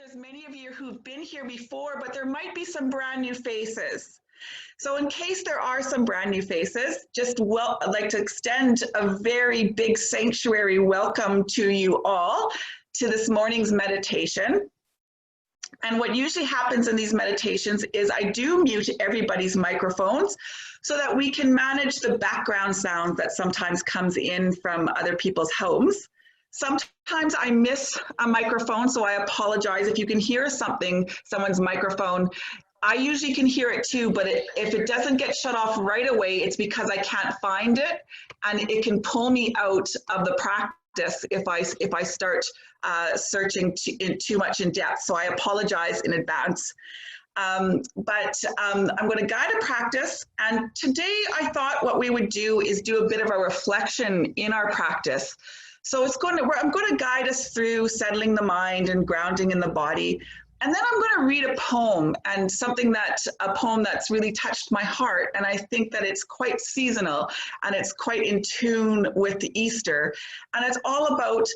there's many of you who've been here before, but there might be some brand new faces. So in case there are some brand new faces, I'd like to extend a very big sanctuary welcome to you all to this morning's meditation. And what usually happens in these meditations is I do mute everybody's microphones so that we can manage the background sound that sometimes comes in from other people's homes. Sometimes I miss a microphone, so I apologize if you can hear someone's microphone. I usually can hear it too, but if it doesn't get shut off right away, it's because I can't find it, and it can pull me out of the practice if I start searching too much in depth. So I apologize in advance. I'm going to guide a practice, and today I thought what we would do is do a bit of a reflection in our practice. So I'm going to guide us through settling the mind and grounding in the body. And then I'm going to read a poem, and a poem that's really touched my heart. And I think that it's quite seasonal and it's quite in tune with Easter. And it's all about,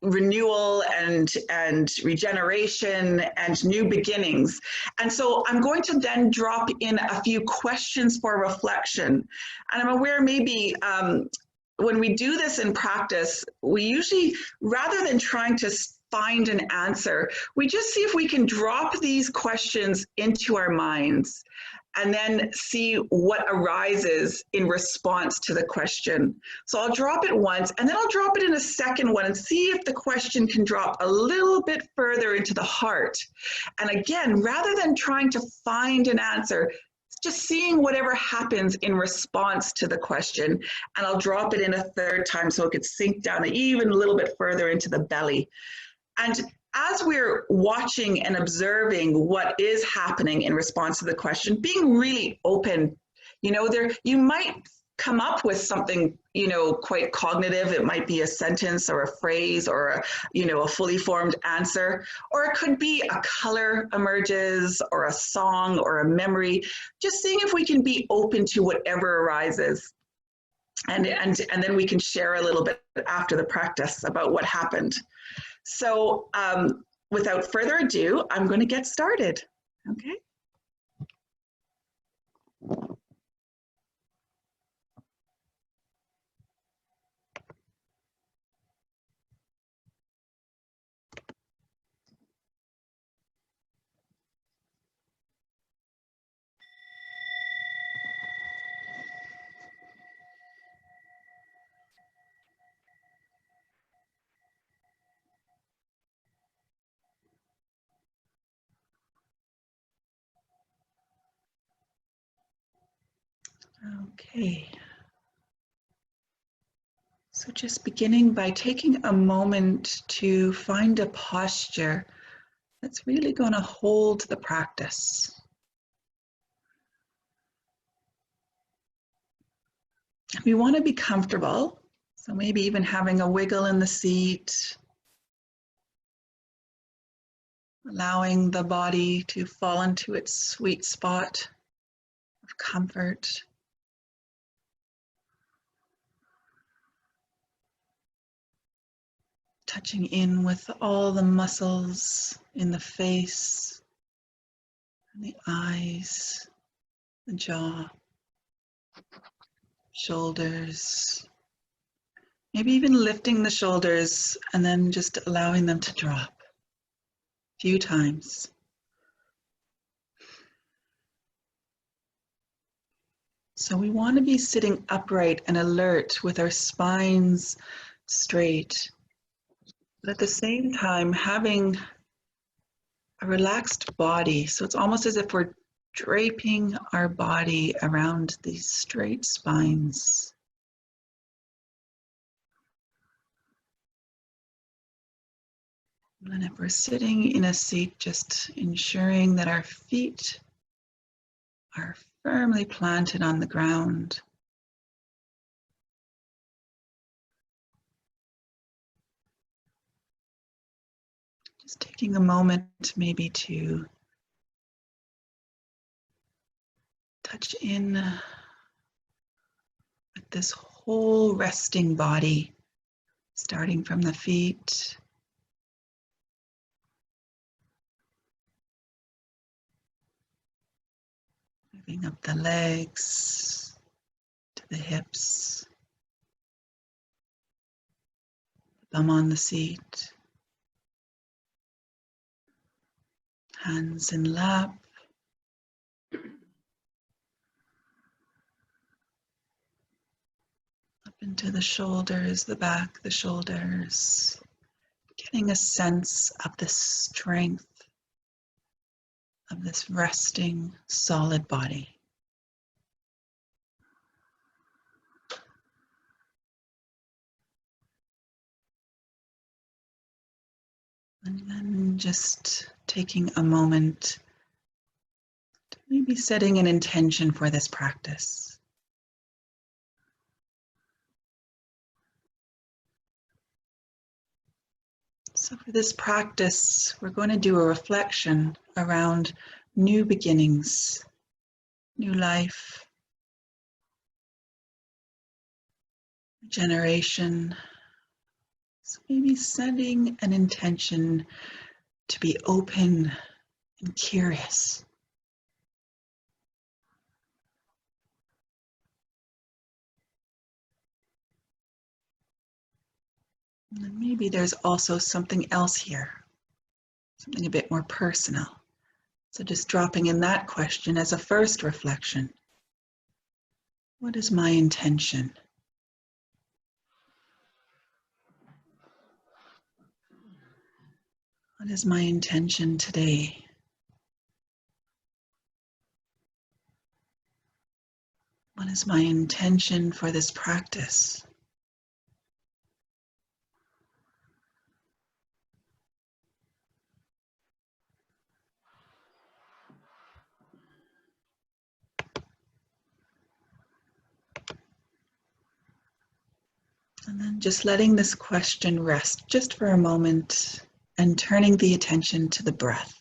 renewal and regeneration and new beginnings. And so I'm going to then drop in a few questions for reflection. And I'm aware maybe when we do this in practice, we usually, rather than trying to find an answer, we just see if we can drop these questions into our minds and then see what arises in response to the question. So I'll drop it once, and then I'll drop it in a second one and see if the question can drop a little bit further into the heart. And again, rather than trying to find an answer, just seeing whatever happens in response to the question, and I'll drop it in a third time so it could sink down even a little bit further into the belly. And as we're watching and observing what is happening in response to the question, being really open, you might come up with something, quite cognitive. It might be a sentence or a phrase or a fully formed answer, or it could be a color emerges or a song or a memory. Just seeing if we can be open to whatever arises. And then we can share a little bit after the practice about what happened. So without further ado, I'm going to get started. Okay. Okay. So just beginning by taking a moment to find a posture that's really going to hold the practice. We want to be comfortable, so maybe even having a wiggle in the seat, allowing the body to fall into its sweet spot of comfort. Touching in with all the muscles in the face, and the eyes, the jaw, shoulders. Maybe even lifting the shoulders and then just allowing them to drop a few times. So we want to be sitting upright and alert with our spines straight, but at the same time having a relaxed body. So it's almost as if we're draping our body around these straight spines. And then if we're sitting in a seat, just ensuring that our feet are firmly planted on the ground. Just taking a moment maybe to touch in with this whole resting body, starting from the feet, Moving up the legs to the hips, thumb on the seat, hands in lap. Up into the shoulders, the back, the shoulders. Getting a sense of the strength of this resting, solid body. And then just taking a moment to maybe setting an intention for this practice. So for this practice, we're going to do a reflection around new beginnings, new life, regeneration. So maybe setting an intention to be open and curious. And then maybe there's also something else here, something a bit more personal. So just dropping in that question as a first reflection. What is my intention? What is my intention today? What is my intention for this practice? And then just letting this question rest just for a moment and turning the attention to the breath.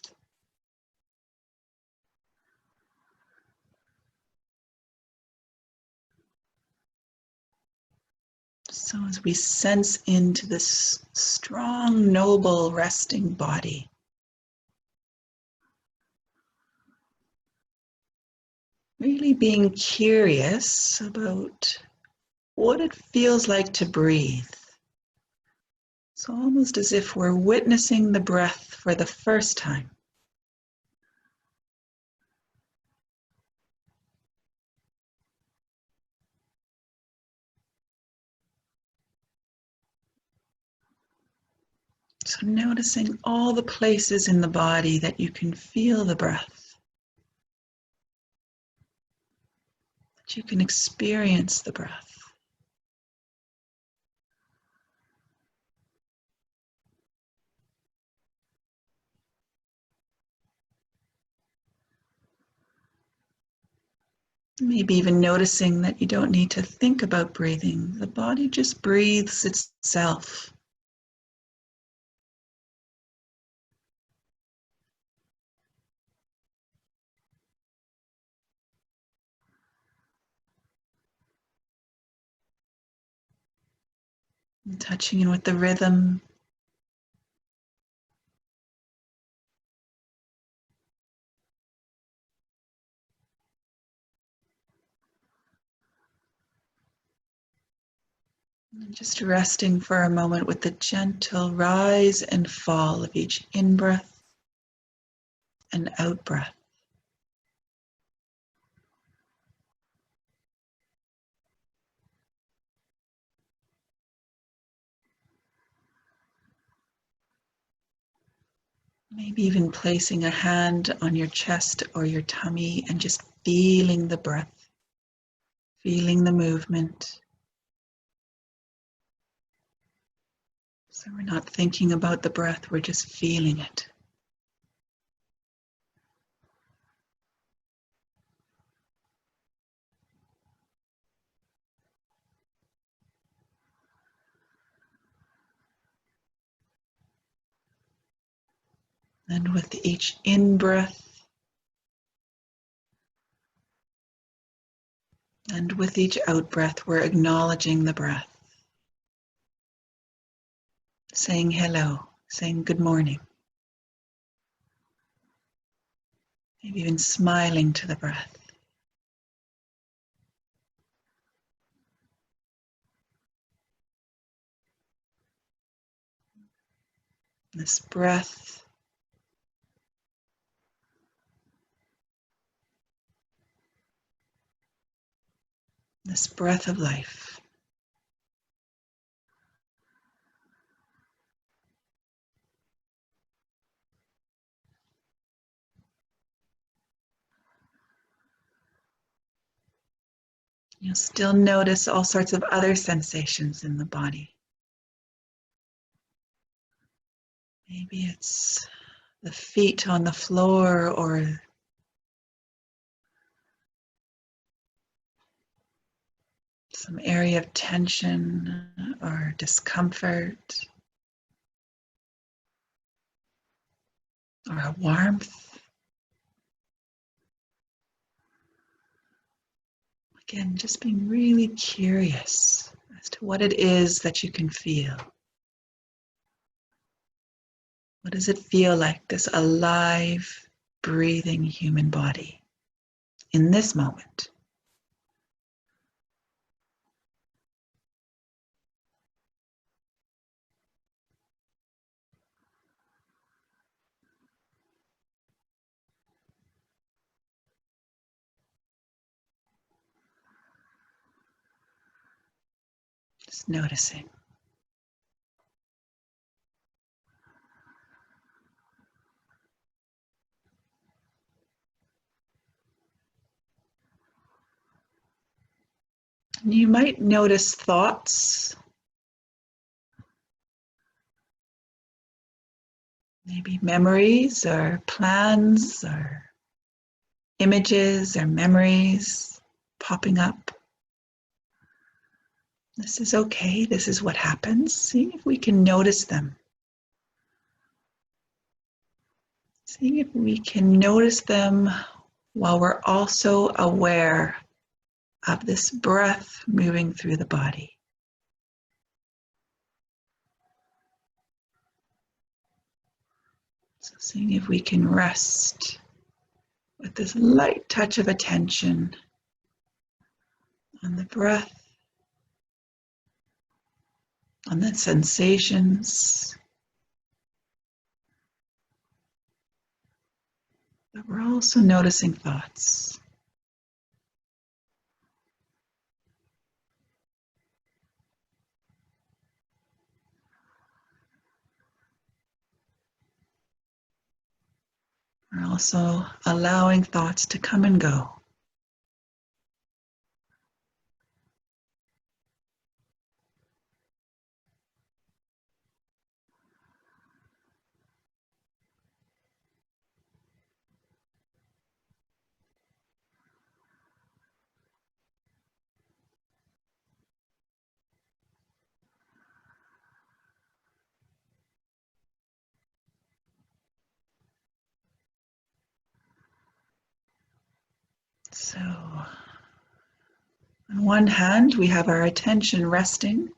So as we sense into this strong, noble, resting body, really being curious about what it feels like to breathe. So almost as if we're witnessing the breath for the first time. So noticing all the places in the body that you can feel the breath, that you can experience the breath. Maybe even noticing that you don't need to think about breathing. The body just breathes itself. And touching in with the rhythm. And just resting for a moment with the gentle rise and fall of each in-breath and out-breath. Maybe even placing a hand on your chest or your tummy and just feeling the breath, feeling the movement. So we're not thinking about the breath, we're just feeling it. And with each in-breath and with each out-breath, we're acknowledging the breath. Saying hello, saying good morning. Maybe even smiling to the breath. This breath, this breath of life. You'll still notice all sorts of other sensations in the body. Maybe it's the feet on the floor, or some area of tension or discomfort, or a warmth. Again, just being really curious as to what it is that you can feel. What does it feel like, this alive, breathing human body in this moment? Just noticing. You might notice thoughts, maybe memories or plans or images or memories popping up. This is okay. This is what happens. See if we can notice them. See if we can notice them while we're also aware of this breath moving through the body. So seeing if we can rest with this light touch of attention on the breath, on the sensations, but we're also noticing thoughts. We're also allowing thoughts to come and go. So, on one hand, we have our attention resting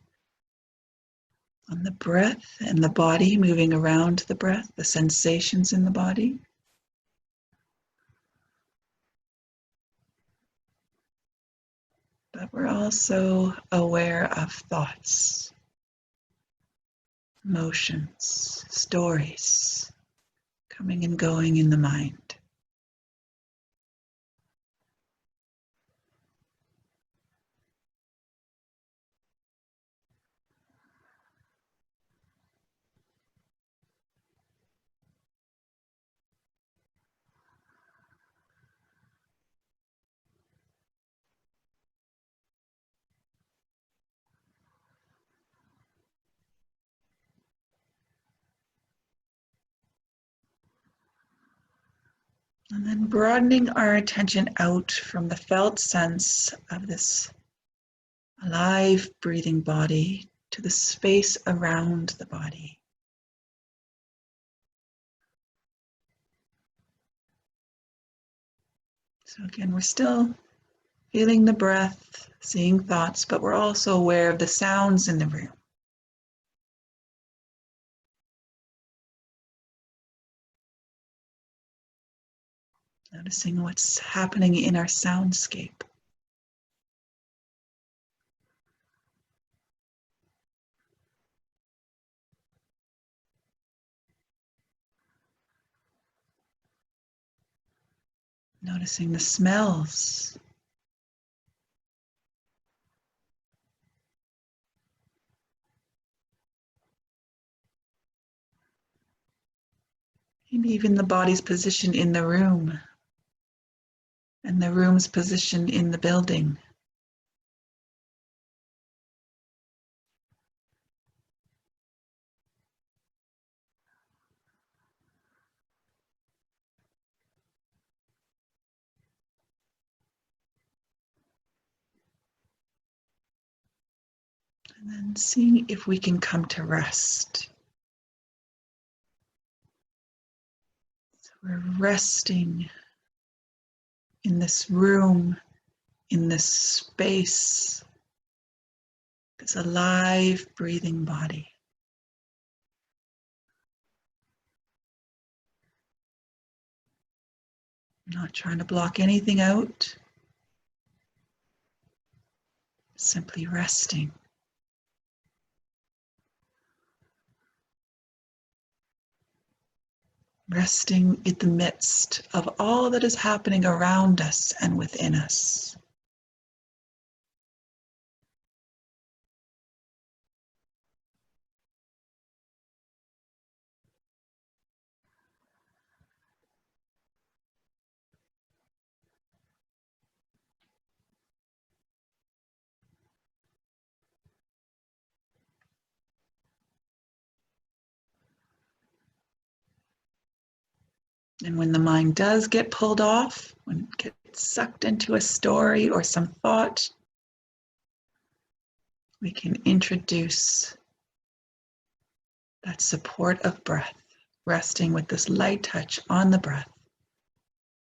on the breath and the body, moving around the breath, the sensations in the body. But we're also aware of thoughts, emotions, stories coming and going in the mind. And then broadening our attention out from the felt sense of this alive, breathing body to the space around the body. So again, we're still feeling the breath, seeing thoughts, but we're also aware of the sounds in the room. Noticing what's happening in our soundscape. Noticing the smells. Maybe even the body's position in the room and the room's position in the building. And then seeing if we can come to rest. So we're resting in this room, in this space, this alive, breathing body. Not trying to block anything out, simply resting. Resting in the midst of all that is happening around us and within us. And when the mind does get pulled off, when it gets sucked into a story or some thought, we can introduce that support of breath, resting with this light touch on the breath,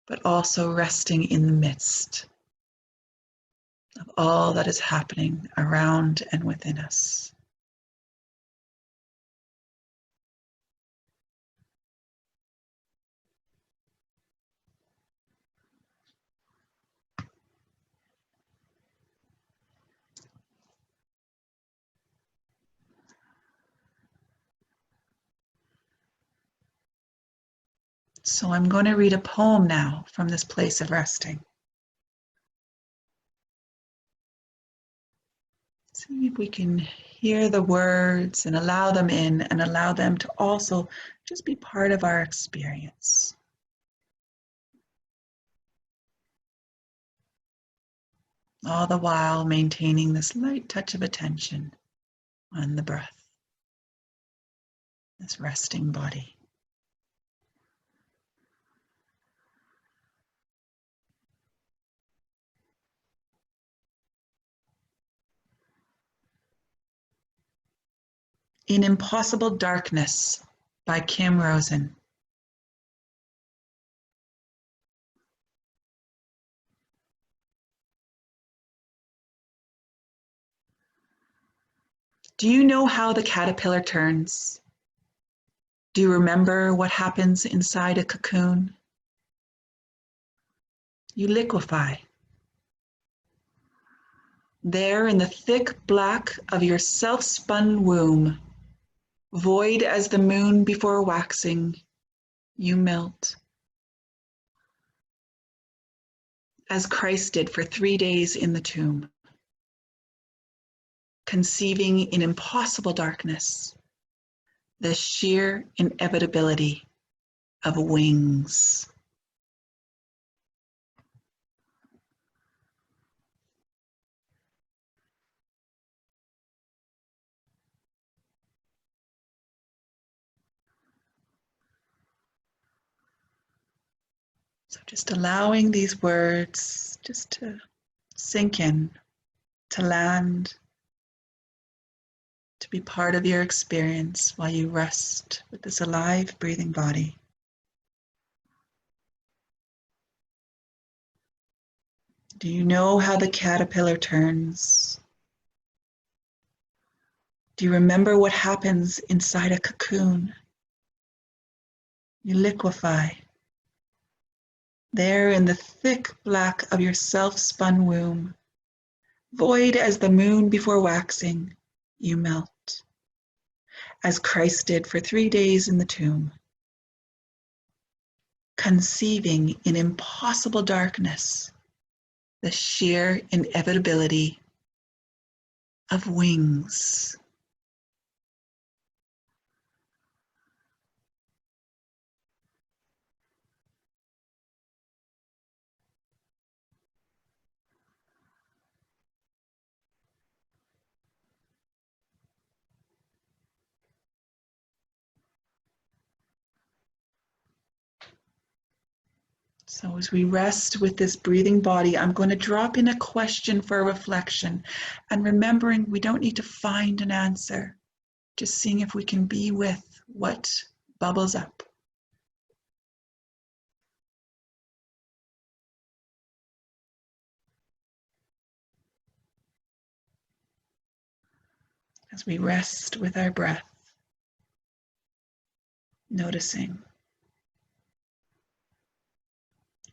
but also resting in the midst of all that is happening around and within us. So I'm going to read a poem now from this place of resting. See if we can hear the words and allow them in and allow them to also just be part of our experience. All the while maintaining this light touch of attention on the breath, this resting body. In Impossible Darkness by Kim Rosen. Do you know how the caterpillar turns? Do you remember what happens inside a cocoon? You liquefy. There in the thick black of your self-spun womb, void as the moon before waxing, you melt. As Christ did for 3 days in the tomb, conceiving in impossible darkness, the sheer inevitability of wings. So just allowing these words just to sink in, to land, to be part of your experience while you rest with this alive, breathing body. Do you know how the caterpillar turns? Do you remember what happens inside a cocoon? You liquefy. There in the thick black of your self-spun womb, void as the moon before waxing, you melt. As Christ did for 3 days in the tomb, conceiving in impossible darkness the sheer inevitability of wings. So as we rest with this breathing body, I'm going to drop in a question for reflection, and remembering we don't need to find an answer, just seeing if we can be with what bubbles up. As we rest with our breath, noticing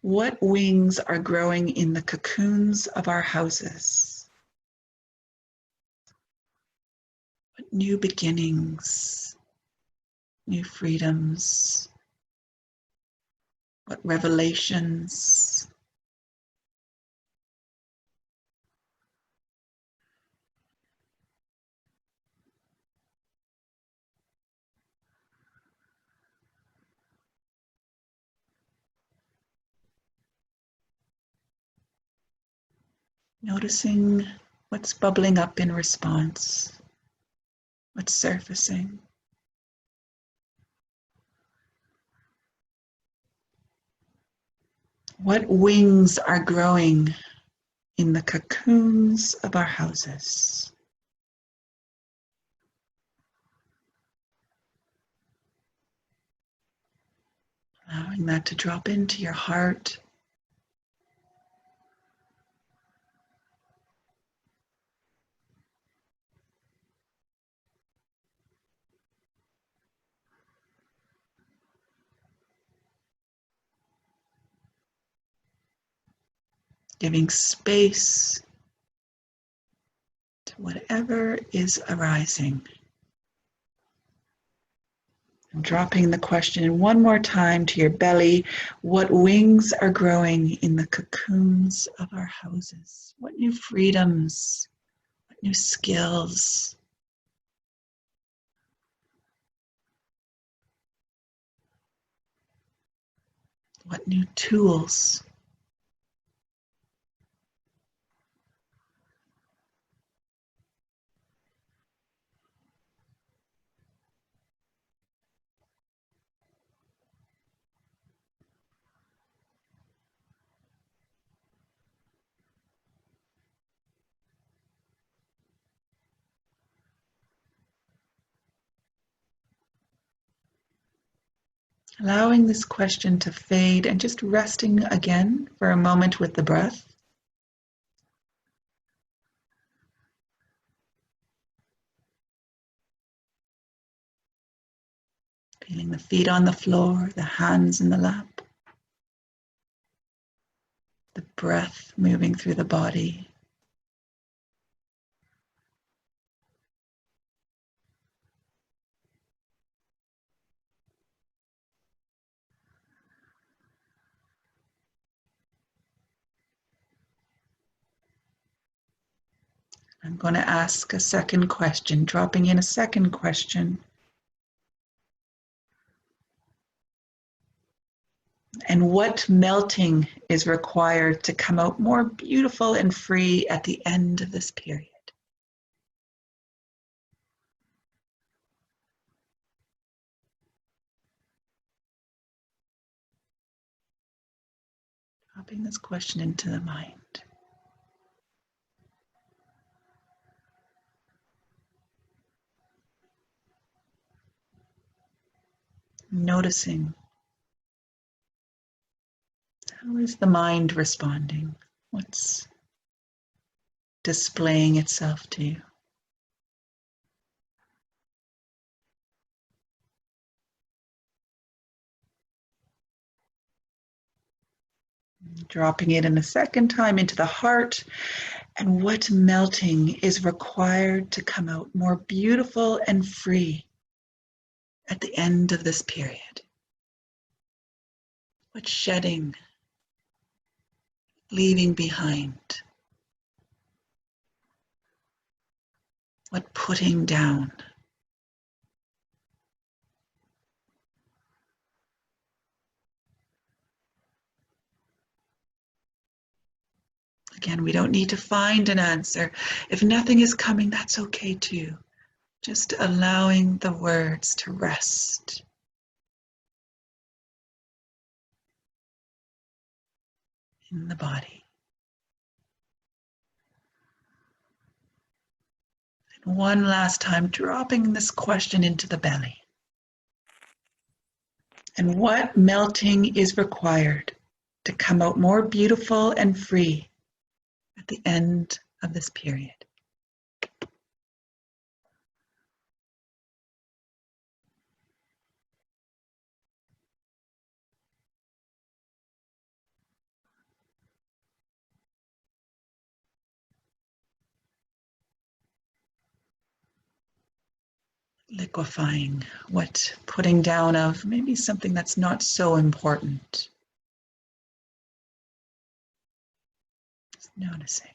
what wings are growing in the cocoons of our houses. What new beginnings, new freedoms, what revelations. Noticing what's bubbling up in response, what's surfacing. What wings are growing in the cocoons of our houses? Allowing that to drop into your heart. Giving space to whatever is arising. And dropping the question one more time to your belly. What wings are growing in the cocoons of our houses? What new freedoms? What new skills? What new tools? Allowing this question to fade and just resting again for a moment with the breath. Feeling the feet on the floor, the hands in the lap. The breath moving through the body. I'm going to ask a second question, dropping in a second question. And what melting is required to come out more beautiful and free at the end of this period? Dropping this question into the mind. Noticing, how is the mind responding? What's displaying itself to you? Dropping it in a second time into the heart, and what melting is required to come out more beautiful and free at the end of this period. What shedding, leaving behind? What putting down? Again, we don't need to find an answer. If nothing is coming, that's okay too. Just allowing the words to rest. In the body. And one last time, dropping this question into the belly. And what melting is required to come out more beautiful and free at the end of this period? Liquefying, what putting down of maybe something that's not so important. Just noticing.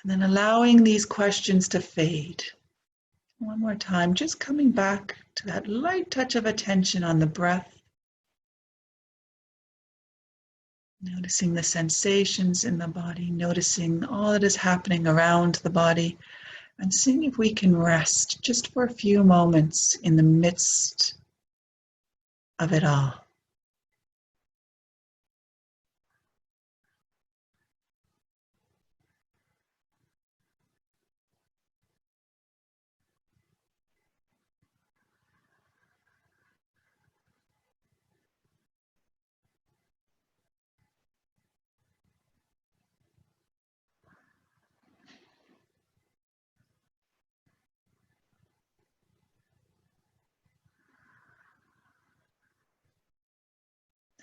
And then allowing these questions to fade. One more time, just coming back to that light touch of attention on the breath. Noticing the sensations in the body, noticing all that is happening around the body, and seeing if we can rest just for a few moments in the midst of it all.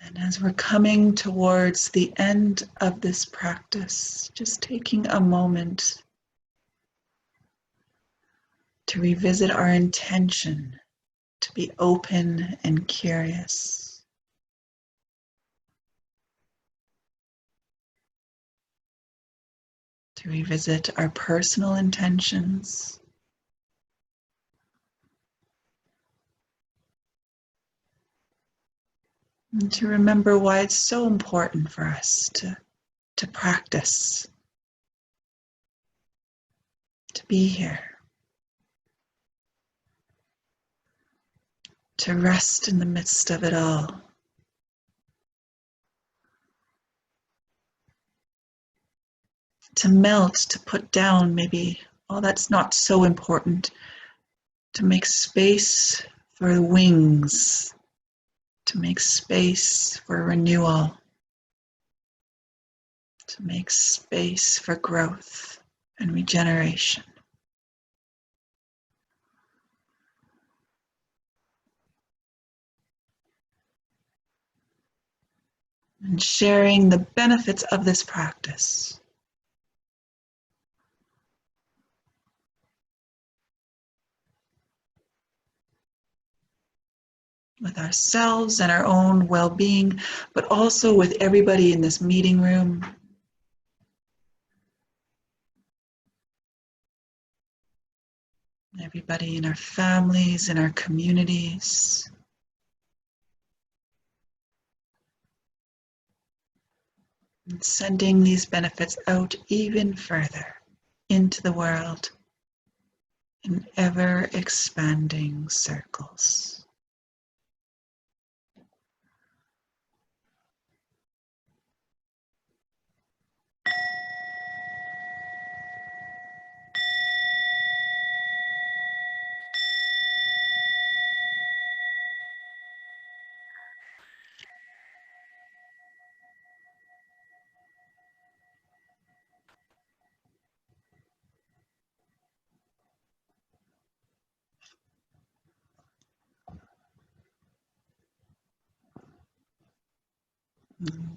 And as we're coming towards the end of this practice, just taking a moment to revisit our intention to be open and curious. To revisit our personal intentions. And to remember why it's so important for us to practice, to be here, to rest in the midst of it all. To melt, to put down maybe all that's not so important, to make space for wings, to make space for renewal, to make space for growth and regeneration. And sharing the benefits of this practice with ourselves and our own well-being, but also with everybody in this meeting room. Everybody in our families, in our communities. And sending these benefits out even further into the world in ever expanding circles.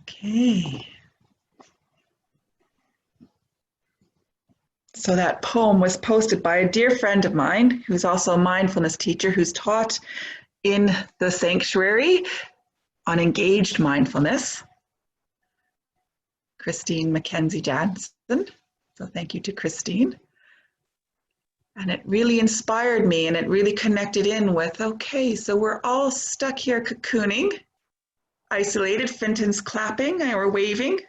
Okay. So that poem was posted by a dear friend of mine who's also a mindfulness teacher who's taught in the sanctuary on engaged mindfulness, Christine Mackenzie Jansen. So thank you to Christine. And it really inspired me, and it really connected in with, okay, so we're all stuck here cocooning, isolated. Finton's clapping or waving.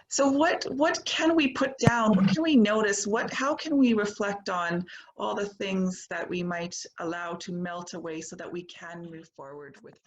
So what can we put down? What can we notice? How can we reflect on all the things that we might allow to melt away so that we can move forward with